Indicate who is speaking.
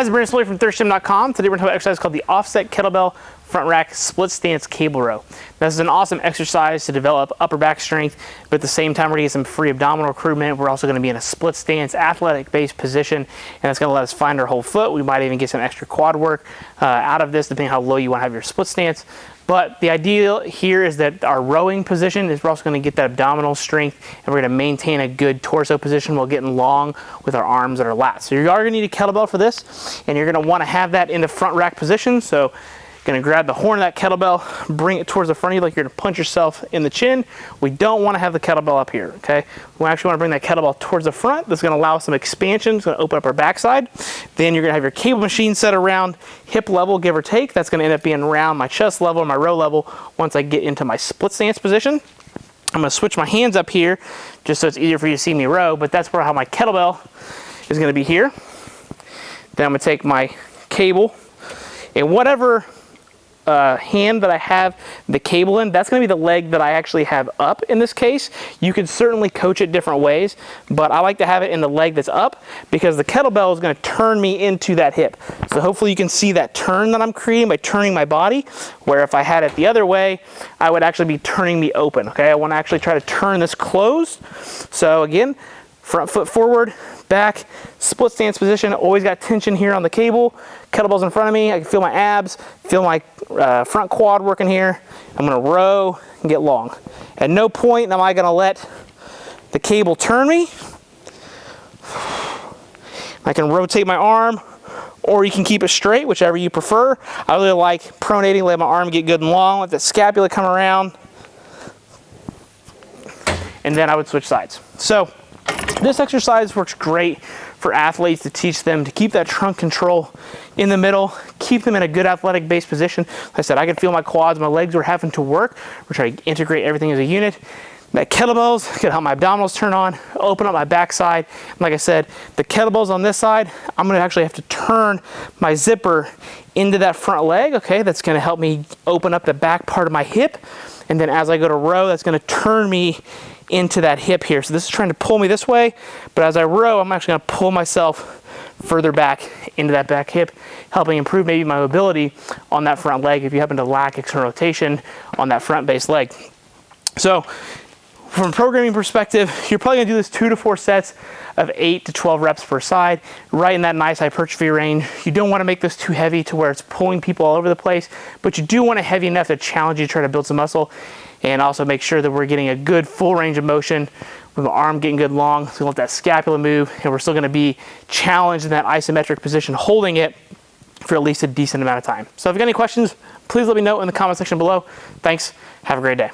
Speaker 1: Hi, this is Brandon from thirstgym.com. Today we're going to talk about an exercise called the offset kettlebell front rack split stance cable row. This is an awesome exercise to develop upper back strength, but at the same time we're going to get some free abdominal recruitment. We're also going to be in a split stance athletic based position, and that's going to let us find our whole foot. We might even get some extra quad work out of this depending on how low you want to have your split stance. But the ideal here is that our rowing position is we're also going to get that abdominal strength, and we're going to maintain a good torso position while getting long with our arms and our lats. So you're going to need a kettlebell for this, and you're going to want to have that in the front rack position. So going to grab the horn of that kettlebell, bring it towards the front of you like you're going to punch yourself in the chin. We don't want to have the kettlebell up here, okay? We actually want to bring that kettlebell towards the front. This is going to allow some expansion. It's going to open up our backside. Then you're going to have your cable machine set around hip level, give or take. That's going to end up being around my chest level or my row level once I get into my split stance position. I'm going to switch my hands up here just so it's easier for you to see me row, but that's where how my kettlebell is going to be here. Then I'm going to take my cable and whatever hand that I have the cable in, that's going to be the leg that I actually have up in this case. You can certainly coach it different ways, but I like to have it in the leg that's up because the kettlebell is going to turn me into that hip. So hopefully you can see that turn that I'm creating by turning my body, where if I had it the other way, I would actually be turning me open, okay? I want to actually try to turn this closed. So again, front foot forward, back, split stance position. Always got tension here on the cable. Kettlebell's in front of me. I can feel my abs, feel my front quad working here. I'm gonna row and get long. At no point am I gonna let the cable turn me. I can rotate my arm, or you can keep it straight, whichever you prefer. I really like pronating, let my arm get good and long, let the scapula come around, and then I would switch sides. So this exercise works great for athletes to teach them to keep that trunk control in the middle, keep them in a good athletic based position. Like I said, I can feel my quads, my legs were having to work. We're trying to integrate everything as a unit. That kettlebells can help my abdominals turn on, open up my backside. Like I said, the kettlebells on this side, I'm gonna actually have to turn my zipper into that front leg, okay? That's gonna help me open up the back part of my hip. And then as I go to row, that's gonna turn me into that hip here. So this is trying to pull me this way, but as I row, I'm actually gonna pull myself further back into that back hip, helping improve maybe my mobility on that front leg if you happen to lack external rotation on that front base leg. So from a programming perspective, you're probably gonna do this 2 to 4 sets of 8 to 12 reps per side, right in that nice hypertrophy range. You don't wanna make this too heavy to where it's pulling people all over the place, but you do want it heavy enough to challenge you to try to build some muscle, and also make sure that we're getting a good full range of motion with the arm getting good long, so we let that scapula move, and we're still gonna be challenged in that isometric position, holding it for at least a decent amount of time. So if you've got any questions, please let me know in the comment section below. Thanks, have a great day.